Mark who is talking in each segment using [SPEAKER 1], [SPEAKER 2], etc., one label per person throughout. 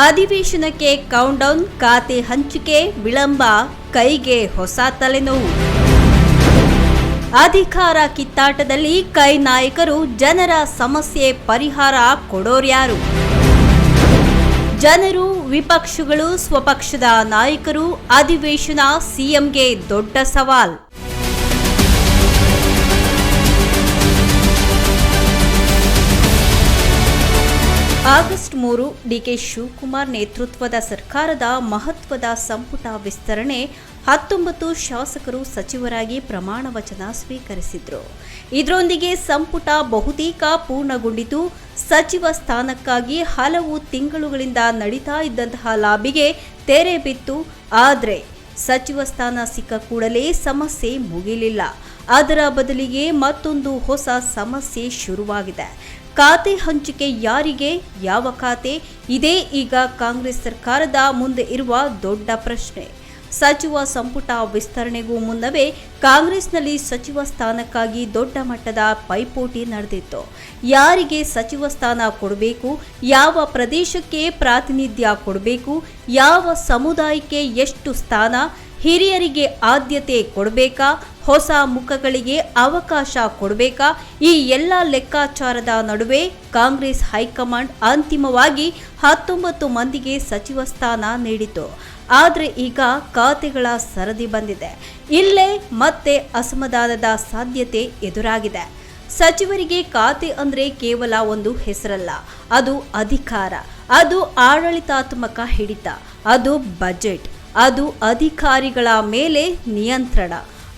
[SPEAKER 1] ಅಧಿವೇಶನಕ್ಕೆ ಕೌಂಟ್ಡೌನ್, ಖಾತೆ ಹಂಚಿಕೆ ವಿಳಂಬ, ಕೈಗೆ ಹೊಸ ತಲೆನೋವು. ಅಧಿಕಾರ ಕಿತ್ತಾಟದಲ್ಲಿ ಕೈ ನಾಯಕರು, ಜನರ ಸಮಸ್ಯೆ ಪರಿಹಾರ ಕೊಡೋರ್ಯಾರು? ಜನರು, ವಿಪಕ್ಷಗಳು, ಸ್ವಪಕ್ಷದ ನಾಯಕರು, ಅಧಿವೇಶನ ಸಿಎಂಗೆ ದೊಡ್ಡ ಸವಾಲ್. ಆಗಸ್ಟ್ 3 ಡಿಕೆ ಶಿವಕುಮಾರ್ ನೇತೃತ್ವದ ಸರ್ಕಾರದ ಮಹತ್ವದ ಸಂಪುಟ ವಿಸ್ತರಣೆ. 19 ಶಾಸಕರು ಸಚಿವರಾಗಿ ಪ್ರಮಾಣ ವಚನ ಸ್ವೀಕರಿಸಿದ್ರು. ಇದರೊಂದಿಗೆ ಸಂಪುಟ ಬಹುತೇಕ ಪೂರ್ಣಗೊಂಡಿತು. ಸಚಿವ ಸ್ಥಾನಕ್ಕಾಗಿ ಹಲವು ತಿಂಗಳುಗಳಿಂದ ನಡೀತಾ ಇದ್ದಂತಹ ಲಾಬಿಗೆ ತೆರೆ ಬಿತ್ತು. ಆದರೆ ಸಚಿವ ಸ್ಥಾನ ಸಿಕ್ಕ ಕೂಡಲೇ ಸಮಸ್ಯೆ ಮುಗಿಲಿಲ್ಲ. ಅದರ ಬದಲಿಗೆ ಮತ್ತೊಂದು ಹೊಸ ಸಮಸ್ಯೆ ಶುರುವಾಗಿದೆ. ಖಾತೆ ಹಂಚಿಕೆ ಯಾರಿಗೆ, ಯಾವ ಖಾತೆ? ಇದೇ ಈಗ ಕಾಂಗ್ರೆಸ್ ಸರ್ಕಾರದ ಮುಂದೆ ಇರುವ ದೊಡ್ಡ ಪ್ರಶ್ನೆ. ಸಚಿವ ಸಂಪುಟ ವಿಸ್ತರಣೆಗೂ ಮುನ್ನವೇ ಕಾಂಗ್ರೆಸ್ನಲ್ಲಿ ಸಚಿವ ಸ್ಥಾನಕ್ಕಾಗಿ ದೊಡ್ಡ ಮಟ್ಟದ ಪೈಪೋಟಿ ನಡೆದಿತ್ತು. ಯಾರಿಗೆ ಸಚಿವ ಸ್ಥಾನ ಕೊಡಬೇಕು, ಯಾವ ಪ್ರದೇಶಕ್ಕೆ ಪ್ರಾತಿನಿಧ್ಯ ಕೊಡಬೇಕು, ಯಾವ ಸಮುದಾಯಕ್ಕೆ ಎಷ್ಟು ಸ್ಥಾನ, ಹಿರಿಯರಿಗೆ ಆದ್ಯತೆ ಕೊಡಬೇಕಾ, ಹೊಸ ಮುಖಗಳಿಗೆ ಅವಕಾಶ ಕೊಡಬೇಕಾ? ಈ ಎಲ್ಲ ಲೆಕ್ಕಾಚಾರದ ನಡುವೆ ಕಾಂಗ್ರೆಸ್ ಹೈಕಮಾಂಡ್ ಅಂತಿಮವಾಗಿ 19 ಮಂದಿಗೆ ಸಚಿವ ಸ್ಥಾನ ನೀಡಿತು. ಆದರೆ ಈಗ ಖಾತೆಗಳ ಸರದಿ ಬಂದಿದೆ. ಇಲ್ಲೇ ಮತ್ತೆ ಅಸಮಾಧಾನದ ಸಾಧ್ಯತೆ ಎದುರಾಗಿದೆ. ಸಚಿವರಿಗೆ ಖಾತೆ ಅಂದ್ರೆ ಕೇವಲ ಒಂದು ಹೆಸರಲ್ಲ, ಅದು ಅಧಿಕಾರ, ಅದು ಆಡಳಿತಾತ್ಮಕ ಹಿಡಿತ, ಅದು ಬಜೆಟ್, ಅದು ಅಧಿಕಾರಿಗಳ ಮೇಲೆ ನಿಯಂತ್ರಣ,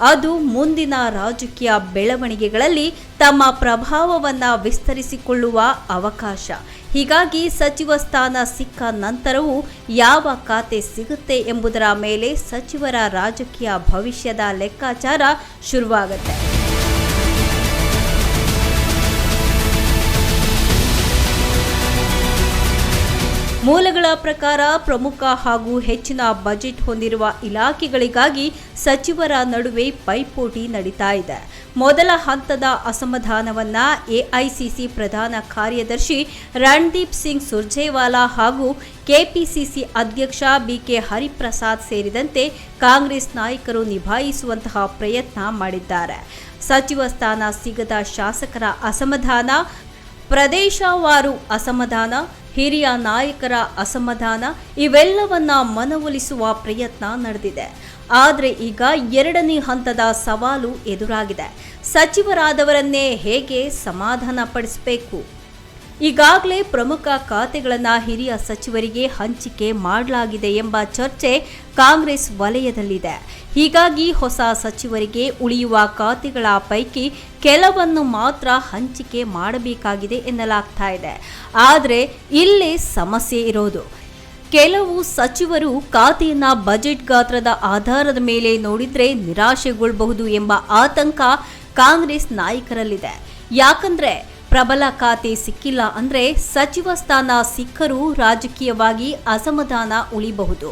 [SPEAKER 1] ಅದು ಮುಂದಿನ ರಾಜಕೀಯ ಬೆಳವಣಿಗೆಗಳಲ್ಲಿ ತಮ್ಮ ಪ್ರಭಾವವನ್ನು ವಿಸ್ತರಿಸಿಕೊಳ್ಳುವ ಅವಕಾಶ. ಹೀಗಾಗಿ ಸಚಿವ ಸ್ಥಾನ ಸಿಕ್ಕ ನಂತರವೂ ಯಾವ ಖಾತೆ ಸಿಗುತ್ತೆ ಎಂಬುದರ ಮೇಲೆ ಸಚಿವರ ರಾಜಕೀಯ ಭವಿಷ್ಯದ ಲೆಕ್ಕಾಚಾರ ಶುರುವಾಗುತ್ತೆ. ಮೂಲಗಳ ಪ್ರಕಾರ ಪ್ರಮುಖ ಹಾಗೂ ಹೆಚ್ಚಿನ ಬಜೆಟ್ ಹೊಂದಿರುವ ಇಲಾಖೆಗಳಿಗಾಗಿ ಸಚಿವರ ನಡುವೆ ಪೈಪೋಟಿ ನಡೀತಾ ಇದೆ. ಮೊದಲ ಹಂತದ ಅಸಮಾಧಾನವನ್ನ ಎಐಸಿಸಿ ಪ್ರಧಾನ ಕಾರ್ಯದರ್ಶಿ ರಣದೀಪ್ ಸಿಂಗ್ ಸುರ್ಜೇವಾಲಾ ಹಾಗೂ ಕೆಪಿಸಿಸಿ ಅಧ್ಯಕ್ಷ ಬಿಕೆ ಹರಿಪ್ರಸಾದ್ ಸೇರಿದಂತೆ ಕಾಂಗ್ರೆಸ್ ನಾಯಕರು ನಿಭಾಯಿಸುವಂತಹ ಪ್ರಯತ್ನ ಮಾಡಿದ್ದಾರೆ. ಸಚಿವ ಸ್ಥಾನ ಸಿಗದ ಶಾಸಕರ ಅಸಮಾಧಾನ, ಪ್ರದೇಶವಾರು ಅಸಮಾಧಾನ, ಹಿರಿಯ ನಾಯಕರ ಅಸಮಾಧಾನ ಇವೆಲ್ಲವನ್ನ ಮನವೊಲಿಸುವ ಪ್ರಯತ್ನ ನಡೆದಿದೆ. ಆದರೆ ಈಗ ಎರಡನೇ ಹಂತದ ಸವಾಲು ಎದುರಾಗಿದೆ. ಸಚಿವರಾದವರನ್ನೇ ಹೇಗೆ ಸಮಾಧಾನ ಪಡಿಸಬೇಕು? ಈಗಾಗಲೇ ಪ್ರಮುಖ ಖಾತೆಗಳನ್ನು ಹಿರಿಯ ಸಚಿವರಿಗೆ ಹಂಚಿಕೆ ಮಾಡಲಾಗಿದೆ ಎಂಬ ಚರ್ಚೆ ಕಾಂಗ್ರೆಸ್ ವಲಯದಲ್ಲಿದೆ. ಹೀಗಾಗಿ ಹೊಸ ಸಚಿವರಿಗೆ ಉಳಿಯುವ ಖಾತೆಗಳ ಪೈಕಿ ಕೆಲವನ್ನು ಮಾತ್ರ ಹಂಚಿಕೆ ಮಾಡಬೇಕಾಗಿದೆ ಎನ್ನಲಾಗ್ತಾ ಇದೆ. ಆದರೆ ಇಲ್ಲೇ ಸಮಸ್ಯೆ ಇರೋದು, ಕೆಲವು ಸಚಿವರು ಖಾತೆಯನ್ನ ಬಜೆಟ್ ಗಾತ್ರದ ಆಧಾರದ ಮೇಲೆ ನೋಡಿದ್ರೆ ನಿರಾಶೆಗೊಳ್ಳಬಹುದು ಎಂಬ ಆತಂಕ ಕಾಂಗ್ರೆಸ್ ನಾಯಕರಲ್ಲಿದೆ. ಯಾಕಂದ್ರೆ ಪ್ರಬಲ ಖಾತೆ ಸಿಕ್ಕಿಲ್ಲ ಅಂದ್ರೆ ಸಚಿವ ಸ್ಥಾನ ಸಿಕ್ಕರೂ ರಾಜಕೀಯವಾಗಿ ಅಸಮಾಧಾನ ಉಳಿಬಹುದು.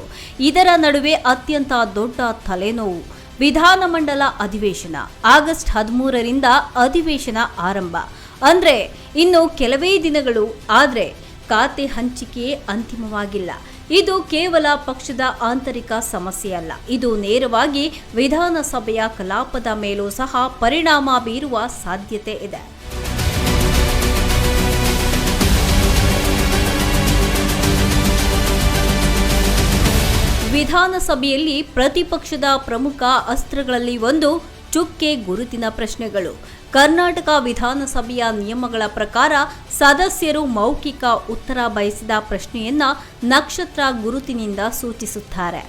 [SPEAKER 1] ಇದರ ನಡುವೆ ಅತ್ಯಂತ ದೊಡ್ಡ ತಲೆನೋವು ವಿಧಾನಮಂಡಲ ಅಧಿವೇಶನ. ಆಗಸ್ಟ್ 13ರಿಂದ ಅಧಿವೇಶನ ಆರಂಭ. ಅಂದ್ರೆ ಇನ್ನು ಕೆಲವೇ ದಿನಗಳು. ಆದರೆ ಖಾತೆ ಹಂಚಿಕೆ ಅಂತಿಮವಾಗಿಲ್ಲ. ಇದು ಕೇವಲ ಪಕ್ಷದ ಆಂತರಿಕ ಸಮಸ್ಯೆಯಲ್ಲ, ಇದು ನೇರವಾಗಿ ವಿಧಾನಸಭೆಯ ಕಲಾಪದ ಮೇಲೂ ಸಹ ಪರಿಣಾಮ ಬೀರುವ ಸಾಧ್ಯತೆ ಇದೆ. ವಿಧಾನಸಭೆಯಲ್ಲಿ ಪ್ರತಿಪಕ್ಷದ ಪ್ರಮುಖ ಅಸ್ತ್ರಗಳಲ್ಲಿ ಒಂದು ಚುಕ್ಕೆ ಗುರುತಿನ ಪ್ರಶ್ನೆಗಳು. ಕರ್ನಾಟಕ ವಿಧಾನಸಭೆಯ ನಿಯಮಗಳ ಪ್ರಕಾರ ಸದಸ್ಯರು ಮೌಖಿಕ ಉತ್ತರ ಬಯಸಿದ ಪ್ರಶ್ನೆಯನ್ನ ನಕ್ಷತ್ರ ಗುರುತಿನಿಂದ ಸೂಚಿಸುತ್ತಾರೆ.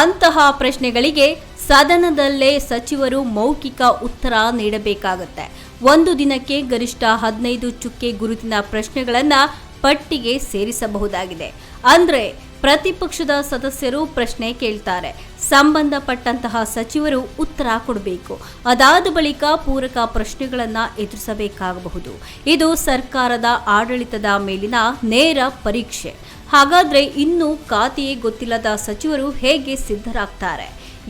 [SPEAKER 1] ಅಂತಹ ಪ್ರಶ್ನೆಗಳಿಗೆ ಸದನದಲ್ಲೇ ಸಚಿವರು ಮೌಖಿಕ ಉತ್ತರ ನೀಡಬೇಕಾಗುತ್ತೆ. ಒಂದು ದಿನಕ್ಕೆ ಗರಿಷ್ಠ 15 ಚುಕ್ಕೆ ಗುರುತಿನ ಪ್ರಶ್ನೆಗಳನ್ನು ಪಟ್ಟಿಗೆ ಸೇರಿಸಬಹುದಾಗಿದೆ. ಅಂದ್ರೆ ಪ್ರತಿಪಕ್ಷದ ಸದಸ್ಯರು ಪ್ರಶ್ನೆ ಕೇಳ್ತಾರೆ, ಸಂಬಂಧಪಟ್ಟಂತಹ ಸಚಿವರು ಉತ್ತರ ಕೊಡಬೇಕು. ಅದಾದ ಬಳಿಕ ಪೂರಕ ಪ್ರಶ್ನೆಗಳನ್ನು ಎದುರಿಸಬೇಕಾಗಬಹುದು. ಇದು ಸರ್ಕಾರದ ಆಡಳಿತದ ಮೇಲಿನ ನೇರ ಪರೀಕ್ಷೆ. ಹಾಗಾದ್ರೆ ಇನ್ನು ಖಾತೆಯೇ ಗೊತ್ತಿಲ್ಲದ ಸಚಿವರು ಹೇಗೆ ಸಿದ್ಧರಾಗ್ತಾರೆ?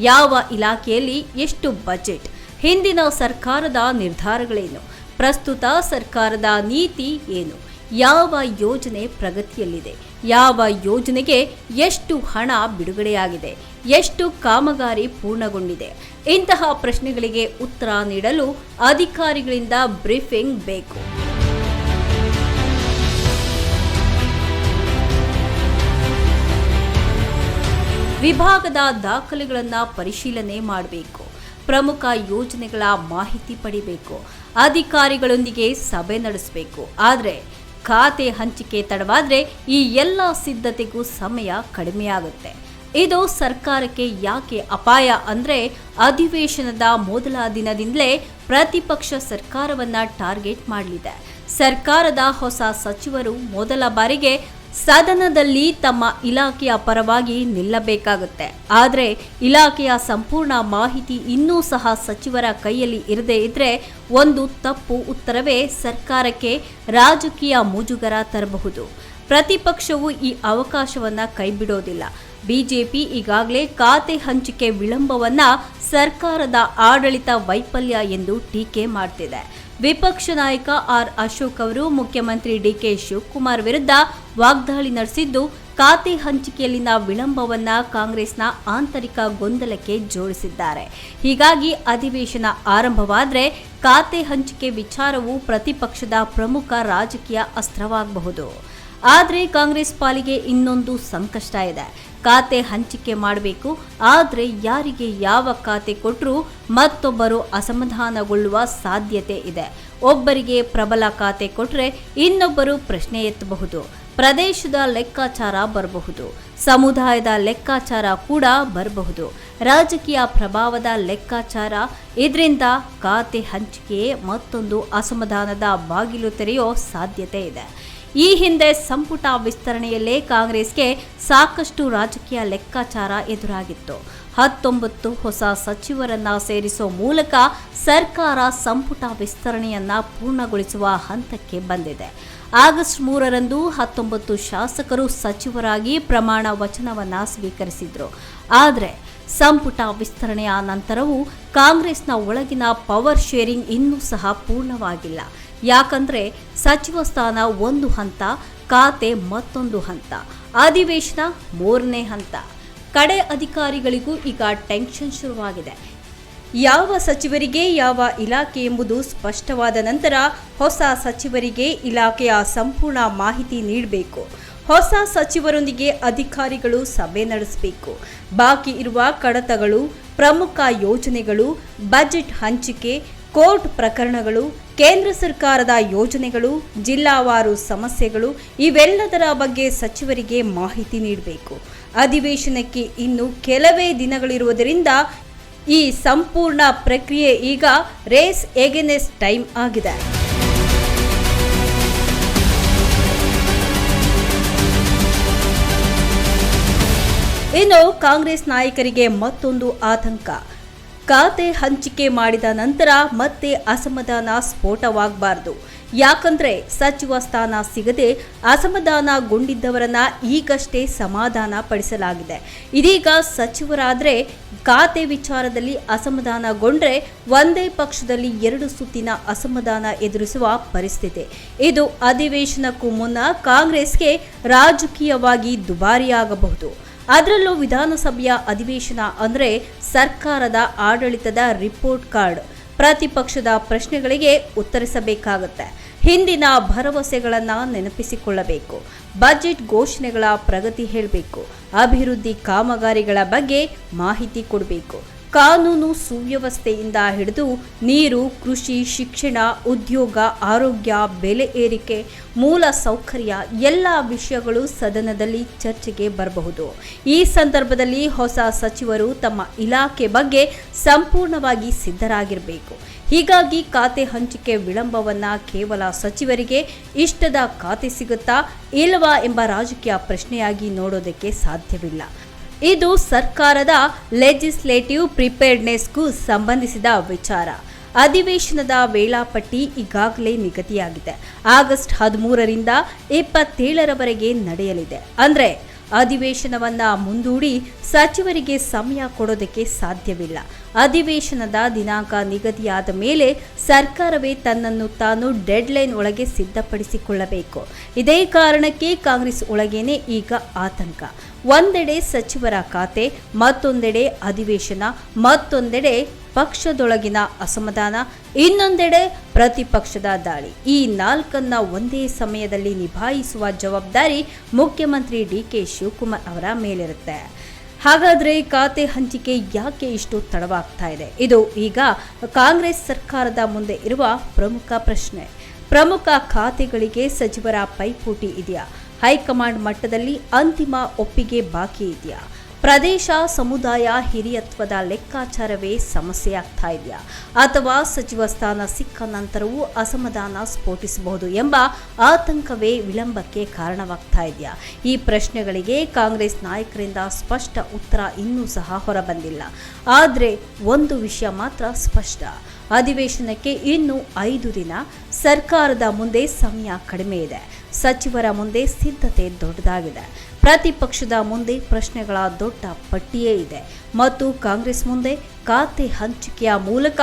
[SPEAKER 1] ಯಾವ ಇಲಾಖೆಯಲ್ಲಿ ಎಷ್ಟು ಬಜೆಟ್? ಹಿಂದಿನ ಸರ್ಕಾರದ ನಿರ್ಧಾರಗಳೇನು? ಪ್ರಸ್ತುತ ಸರ್ಕಾರದ ನೀತಿ ಏನು? ಯಾವ ಯೋಜನೆ ಪ್ರಗತಿಯಲ್ಲಿದೆ, ಯಾವ ಯೋಜನೆಗೆ ಎಷ್ಟು ಹಣ ಬಿಡುಗಡೆಯಾಗಿದೆ, ಎಷ್ಟು ಕಾಮಗಾರಿ ಪೂರ್ಣಗೊಂಡಿದೆ, ಇಂತಹ ಪ್ರಶ್ನೆಗಳಿಗೆ ಉತ್ತರ ನೀಡಲು ಅಧಿಕಾರಿಗಳಿಂದ ಬ್ರೀಫಿಂಗ್ ಬೇಕು. ವಿಭಾಗದ ದಾಖಲೆಗಳನ್ನು ಪರಿಶೀಲನೆ ಮಾಡಬೇಕು. ಪ್ರಮುಖ ಯೋಜನೆಗಳ ಮಾಹಿತಿ ಪಡಿಬೇಕು. ಅಧಿಕಾರಿಗಳೊಂದಿಗೆ ಸಭೆ ನಡೆಸಬೇಕು. ಆದರೆ ಖಾತೆ ಹಂಚಿಕೆ ತಡವಾದರೆ ಈ ಎಲ್ಲ ಸಿದ್ಧತೆಗೂ ಸಮಯ ಕಡಿಮೆಯಾಗುತ್ತೆ. ಇದು ಸರ್ಕಾರಕ್ಕೆ ಯಾಕೆ ಅಪಾಯ ಅಂದರೆ, ಅಧಿವೇಶನದ ಮೊದಲ ದಿನದಿಂದಲೇ ಪ್ರತಿಪಕ್ಷ ಸರ್ಕಾರವನ್ನ ಟಾರ್ಗೆಟ್ ಮಾಡಲಿದೆ. ಸರ್ಕಾರದ ಹೊಸ ಸಚಿವರು ಮೊದಲ ಬಾರಿಗೆ ಸದನದಲ್ಲಿ ತಮ್ಮ ಇಲಾಖೆಯ ಪರವಾಗಿ ನಿಲ್ಲಬೇಕಾಗುತ್ತೆ. ಆದರೆ ಇಲಾಖೆಯ ಸಂಪೂರ್ಣ ಮಾಹಿತಿ ಇನ್ನೂ ಸಹ ಸಚಿವರ ಕೈಯಲ್ಲಿ ಇರದೇ ಇದ್ರೆ ಒಂದು ತಪ್ಪು ಉತ್ತರವೇ ಸರ್ಕಾರಕ್ಕೆ ರಾಜಕೀಯ ಮುಜುಗರ ತರಬಹುದು. ಪ್ರತಿಪಕ್ಷವು ಈ ಅವಕಾಶವನ್ನ ಕೈಬಿಡೋದಿಲ್ಲ. ಬಿಜೆಪಿ ಈಗಾಗಲೇ ಖಾತೆ ಹಂಚಿಕೆ ವಿಳಂಬವನ್ನ ಸರ್ಕಾರದ ಆಡಳಿತ ವೈಫಲ್ಯ ಎಂದು ಟೀಕೆ ಮಾಡ್ತಿದೆ. ವಿಪಕ್ಷ ನಾಯಕ ಆರ್ ಅಶೋಕ್ ಅವರು ಮುಖ್ಯಮಂತ್ರಿ ಡಿಕೆ ಶಿವಕುಮಾರ್ ವಿರುದ್ಧ ವಾಗ್ದಾಳಿ ನಡೆಸಿದ್ದು, ಖಾತೆ ಹಂಚಿಕೆಯಲ್ಲಿನ ವಿಳಂಬವನ್ನ ಕಾಂಗ್ರೆಸ್ನ ಆಂತರಿಕ ಗೊಂದಲಕ್ಕೆ ಜೋಡಿಸಿದ್ದಾರೆ. ಹೀಗಾಗಿ ಅಧಿವೇಶನ ಆರಂಭವಾದರೆ ಖಾತೆ ಹಂಚಿಕೆ ವಿಚಾರವು ಪ್ರತಿಪಕ್ಷದ ಪ್ರಮುಖ ರಾಜಕೀಯ ಅಸ್ತ್ರವಾಗಬಹುದು. ಆದರೆ ಕಾಂಗ್ರೆಸ್ ಪಾಲಿಗೆ ಇನ್ನೊಂದು ಸಂಕಷ್ಟ ಇದೆ. ಖಾತೆ ಹಂಚಿಕೆ ಮಾಡಬೇಕು, ಆದರೆ ಯಾರಿಗೆ ಯಾವ ಖಾತೆ ಕೊಟ್ಟರೂ ಮತ್ತೊಬ್ಬರು ಅಸಮಾಧಾನಗೊಳ್ಳುವ ಸಾಧ್ಯತೆ ಇದೆ. ಒಬ್ಬರಿಗೆ ಪ್ರಬಲ ಖಾತೆ ಕೊಟ್ಟರೆ ಇನ್ನೊಬ್ಬರು ಪ್ರಶ್ನೆ ಎತ್ತಬಹುದು. ಪ್ರದೇಶದ ಲೆಕ್ಕಾಚಾರ ಬರಬಹುದು, ಸಮುದಾಯದ ಲೆಕ್ಕಾಚಾರ ಕೂಡ ಬರಬಹುದು, ರಾಜಕೀಯ ಪ್ರಭಾವದ ಲೆಕ್ಕಾಚಾರ. ಇದರಿಂದ ಖಾತೆ ಹಂಚಿಕೆಯೇ ಮತ್ತೊಂದು ಅಸಮಾಧಾನದ ಬಾಗಿಲು ತೆರೆಯೋ ಸಾಧ್ಯತೆ ಇದೆ. ಈ ಹಿಂದೆ ಸಂಪುಟ ವಿಸ್ತರಣೆಯಲ್ಲೇ ಕಾಂಗ್ರೆಸ್ಗೆ ಸಾಕಷ್ಟು ರಾಜಕೀಯ ಲೆಕ್ಕಾಚಾರ ಎದುರಾಗಿತ್ತು. 19 ಹೊಸ ಸಚಿವರನ್ನ ಸೇರಿಸುವ ಮೂಲಕ ಸರ್ಕಾರ ಸಂಪುಟ ವಿಸ್ತರಣೆಯನ್ನ ಪೂರ್ಣಗೊಳಿಸುವ ಹಂತಕ್ಕೆ ಬಂದಿದೆ. ಆಗಸ್ಟ್ 3ರಂದು 19 ಶಾಸಕರು ಸಚಿವರಾಗಿ ಪ್ರಮಾಣ ವಚನವನ್ನ ಸ್ವೀಕರಿಸಿದ್ರು. ಆದರೆ ಸಂಪುಟ ವಿಸ್ತರಣೆಯ ನಂತರವೂ ಕಾಂಗ್ರೆಸ್ನ ಒಳಗಿನ ಪವರ್ ಶೇರಿಂಗ್ ಇನ್ನೂ ಸಹ ಪೂರ್ಣವಾಗಿಲ್ಲ. ಯಾಕಂದ್ರೆ ಸಚಿವ ಸ್ಥಾನ ಒಂದು ಹಂತ, ಖಾತೆ ಮತ್ತೊಂದು ಹಂತ, ಅಧಿವೇಶನ ಮೂರನೇ ಹಂತ. ಕಡೆ ಅಧಿಕಾರಿಗಳಿಗೂ ಈಗ ಟೆನ್ಷನ್ ಶುರುವಾಗಿದೆ. ಯಾವ ಸಚಿವರಿಗೆ ಯಾವ ಇಲಾಖೆ ಎಂಬುದು ಸ್ಪಷ್ಟವಾದ ನಂತರ ಹೊಸ ಸಚಿವರಿಗೆ ಇಲಾಖೆಯ ಸಂಪೂರ್ಣ ಮಾಹಿತಿ ನೀಡಬೇಕು. ಹೊಸ ಸಚಿವರೊಂದಿಗೆ ಅಧಿಕಾರಿಗಳು ಸಭೆ ನಡೆಸಬೇಕು. ಬಾಕಿ ಇರುವ ಕಡತಗಳು, ಪ್ರಮುಖ ಯೋಜನೆಗಳು, ಬಜೆಟ್ ಹಂಚಿಕೆ, ಕೋರ್ಟ್ ಪ್ರಕರಣಗಳು, ಕೇಂದ್ರ ಸರ್ಕಾರದ ಯೋಜನೆಗಳು, ಜಿಲ್ಲಾವಾರು ಸಮಸ್ಯೆಗಳು, ಇವೆಲ್ಲದರ ಬಗ್ಗೆ ಸಚಿವರಿಗೆ ಮಾಹಿತಿ ನೀಡಬೇಕು. ಅಧಿವೇಶನಕ್ಕೆ ಇನ್ನು ಕೆಲವೇ ದಿನಗಳಿರುವುದರಿಂದ ಈ ಸಂಪೂರ್ಣ ಪ್ರಕ್ರಿಯೆ ಈಗ ರೇಸ್ ಎಗೇನೆಸ್ಟ್ ಟೈಮ್ ಆಗಿದೆ. ಇನ್ನು ಕಾಂಗ್ರೆಸ್ ನಾಯಕರಿಗೆ ಮತ್ತೊಂದು ಆತಂಕ. ಖಾತೆ ಹಂಚಿಕೆ ಮಾಡಿದ ನಂತರ ಮತ್ತೆ ಅಸಮಾಧಾನ ಸ್ಫೋಟವಾಗಬಾರದು. ಯಾಕಂದ್ರೆ ಸಚಿವ ಸ್ಥಾನ ಸಿಗದೆ ಅಸಮಾಧಾನಗೊಂಡಿದ್ದವರನ್ನ ಈಗಷ್ಟೇ ಸಮಾಧಾನ ಪಡಿಸಲಾಗಿದೆ. ಇದೀಗ ಸಚಿವರಾದ್ರೆ ಖಾತೆ ವಿಚಾರದಲ್ಲಿ ಅಸಮಾಧಾನಗೊಂಡ್ರೆ ಒಂದೇ ಪಕ್ಷದಲ್ಲಿ 2 ಸುತ್ತಿನ ಅಸಮಾಧಾನ ಎದುರಿಸುವ ಪರಿಸ್ಥಿತಿ. ಇದು ಅಧಿವೇಶನಕ್ಕೂ ಮುನ್ನ ಕಾಂಗ್ರೆಸ್ಗೆ ರಾಜಕೀಯವಾಗಿ ದುಬಾರಿಯಾಗಬಹುದು. ಅದರಲ್ಲೂ ವಿಧಾನಸಭೆಯ ಅಧಿವೇಶನ ಅಂದರೆ ಸರ್ಕಾರದ ಆಡಳಿತದ ರಿಪೋರ್ಟ್ ಕಾರ್ಡ್. ಪ್ರತಿಪಕ್ಷದ ಪ್ರಶ್ನೆಗಳಿಗೆ ಉತ್ತರಿಸಬೇಕಾಗುತ್ತೆ. ಹಿಂದಿನ ಭರವಸೆಗಳನ್ನು ನೆನಪಿಸಿಕೊಳ್ಳಬೇಕು. ಬಜೆಟ್ ಘೋಷಣೆಗಳ ಪ್ರಗತಿ ಹೇಳಬೇಕು. ಅಭಿವೃದ್ಧಿ ಕಾಮಗಾರಿಗಳ ಬಗ್ಗೆ ಮಾಹಿತಿ ಕೊಡಬೇಕು. ಕಾನೂನು ಸುವ್ಯವಸ್ಥೆಯಿಂದ ಹಿಡಿದು ನೀರು, ಕೃಷಿ, ಶಿಕ್ಷಣ, ಉದ್ಯೋಗ, ಆರೋಗ್ಯ, ಬೆಲೆ ಏರಿಕೆ, ಮೂಲ ಸೌಕರ್ಯ ಎಲ್ಲ ವಿಷಯಗಳು ಸದನದಲ್ಲಿ ಚರ್ಚೆಗೆ ಬರಬಹುದು. ಈ ಸಂದರ್ಭದಲ್ಲಿ ಹೊಸ ಸಚಿವರು ತಮ್ಮ ಇಲಾಖೆ ಬಗ್ಗೆ ಸಂಪೂರ್ಣವಾಗಿ ಸಿದ್ಧರಾಗಿರಬೇಕು. ಹೀಗಾಗಿ ಖಾತೆ ಹಂಚಿಕೆ ವಿಳಂಬವನ್ನ ಕೇವಲ ಸಚಿವರಿಗೆ ಇಷ್ಟದ ಖಾತೆ ಸಿಗುತ್ತಾ ಇಲ್ಲವಾ ಎಂಬ ರಾಜಕೀಯ ಪ್ರಶ್ನೆಯಾಗಿ ನೋಡೋದಕ್ಕೆ ಸಾಧ್ಯವಿಲ್ಲ. ಇದು ಸರ್ಕಾರದ ಲೆಜಿಸ್ಲೇಟಿವ್ ಪ್ರಿಪೇರ್ಡ್ನೆಸ್ಗೂ ಸಂಬಂಧಿಸಿದ ವಿಚಾರ. ಅಧಿವೇಶನದ ವೇಳಾಪಟ್ಟಿ ಈಗಾಗಲೇ ನಿಗದಿಯಾಗಿದೆ. ಆಗಸ್ಟ್ 13ರಿಂದ 27ರವರೆಗೆ ನಡೆಯಲಿದೆ. ಅಂದರೆ ಅಧಿವೇಶನವನ್ನ ಮುಂದೂಡಿ ಸಚಿವರಿಗೆ ಸಮಯ ಕೊಡೋದಕ್ಕೆ ಸಾಧ್ಯವಿಲ್ಲ. ಅಧಿವೇಶನದ ದಿನಾಂಕ ನಿಗದಿಯಾದ ಮೇಲೆ ಸರ್ಕಾರವೇ ತನ್ನನ್ನು ತಾನು ಡೆಡ್ಲೈನ್ ಒಳಗೆ ಸಿದ್ಧಪಡಿಸಿಕೊಳ್ಳಬೇಕು. ಇದೇ ಕಾರಣಕ್ಕೆ ಕಾಂಗ್ರೆಸ್ ಒಳಗೇನೆ ಈಗ ಆತಂಕ. ಒಂದೆಡೆ ಸಚಿವರ ಖಾತೆ, ಮತ್ತೊಂದೆಡೆ ಅಧಿವೇಶನ, ಮತ್ತೊಂದೆಡೆ ಪಕ್ಷದೊಳಗಿನ ಅಸಮಾಧಾನ, ಇನ್ನೊಂದೆಡೆ ಪ್ರತಿಪಕ್ಷದ ದಾಳಿ. ಈ ನಾಲ್ಕನ್ನ ಒಂದೇ ಸಮಯದಲ್ಲಿ ನಿಭಾಯಿಸುವ ಜವಾಬ್ದಾರಿ ಮುಖ್ಯಮಂತ್ರಿ ಡಿಕೆ ಶಿವಕುಮಾರ್ ಅವರ ಮೇಲಿರುತ್ತೆ. ಹಾಗಾದ್ರೆ ಖಾತೆ ಹಂಚಿಕೆ ಯಾಕೆ ಇಷ್ಟು ತಡವಾಗ್ತಾ ಇದೆ? ಇದು ಈಗ ಕಾಂಗ್ರೆಸ್ ಸರ್ಕಾರದ ಮುಂದೆ ಇರುವ ಪ್ರಮುಖ ಪ್ರಶ್ನೆ. ಪ್ರಮುಖ ಖಾತೆಗಳಿಗೆ ಸಚಿವರ ಪೈಪೋಟಿ ಇದೆಯಾ? ಹೈಕಮಾಂಡ್ ಮಟ್ಟದಲ್ಲಿ ಅಂತಿಮ ಒಪ್ಪಿಗೆ ಬಾಕಿ ಇದೆಯಾ? ಪ್ರದೇಶ ಸಮುದಾಯ ಹಿರಿಯತ್ವದ ಲೆಕ್ಕಾಚಾರವೇ ಸಮಸ್ಯೆಯಾಗ್ತಾ ಇದೆಯಾ? ಅಥವಾ ಸಚಿವ ಸ್ಥಾನ ಸಿಕ್ಕ ನಂತರವೂ ಅಸಮಾಧಾನ ಸ್ಫೋಟಿಸಬಹುದು ಎಂಬ ಆತಂಕವೇ ವಿಳಂಬಕ್ಕೆ ಕಾರಣವಾಗ್ತಾ ಇದೆಯಾ? ಈ ಪ್ರಶ್ನೆಗಳಿಗೆ ಕಾಂಗ್ರೆಸ್ ನಾಯಕರಿಂದ ಸ್ಪಷ್ಟ ಉತ್ತರ ಇನ್ನೂ ಸಹ ಹೊರಬಂದಿಲ್ಲ. ಆದರೆ ಒಂದು ವಿಷಯ ಮಾತ್ರ ಸ್ಪಷ್ಟ: ಅಧಿವೇಶನಕ್ಕೆ ಇನ್ನು 5 ದಿನ. ಸರ್ಕಾರದ ಮುಂದೆ ಸಮಯ ಕಡಿಮೆ ಇದೆ. ಸಚಿವರ ಮುಂದೆ ಸಿದ್ಧತೆ ದೊಡ್ಡದಾಗಿದೆ. ಪ್ರತಿಪಕ್ಷದ ಮುಂದೆ ಪ್ರಶ್ನೆಗಳ ದೊಡ್ಡ ಪಟ್ಟಿಯೇ ಇದೆ. ಮತ್ತು ಕಾಂಗ್ರೆಸ್ ಮುಂದೆ ಖಾತೆ ಹಂಚಿಕೆಯ ಮೂಲಕ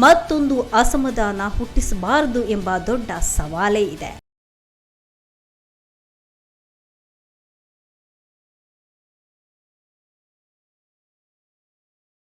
[SPEAKER 1] ಮತ್ತೊಂದು ಅಸಮಾಧಾನ ಹುಟ್ಟಿಸಬಾರದು ಎಂಬ ದೊಡ್ಡ ಸವಾಲೇ ಇದೆ.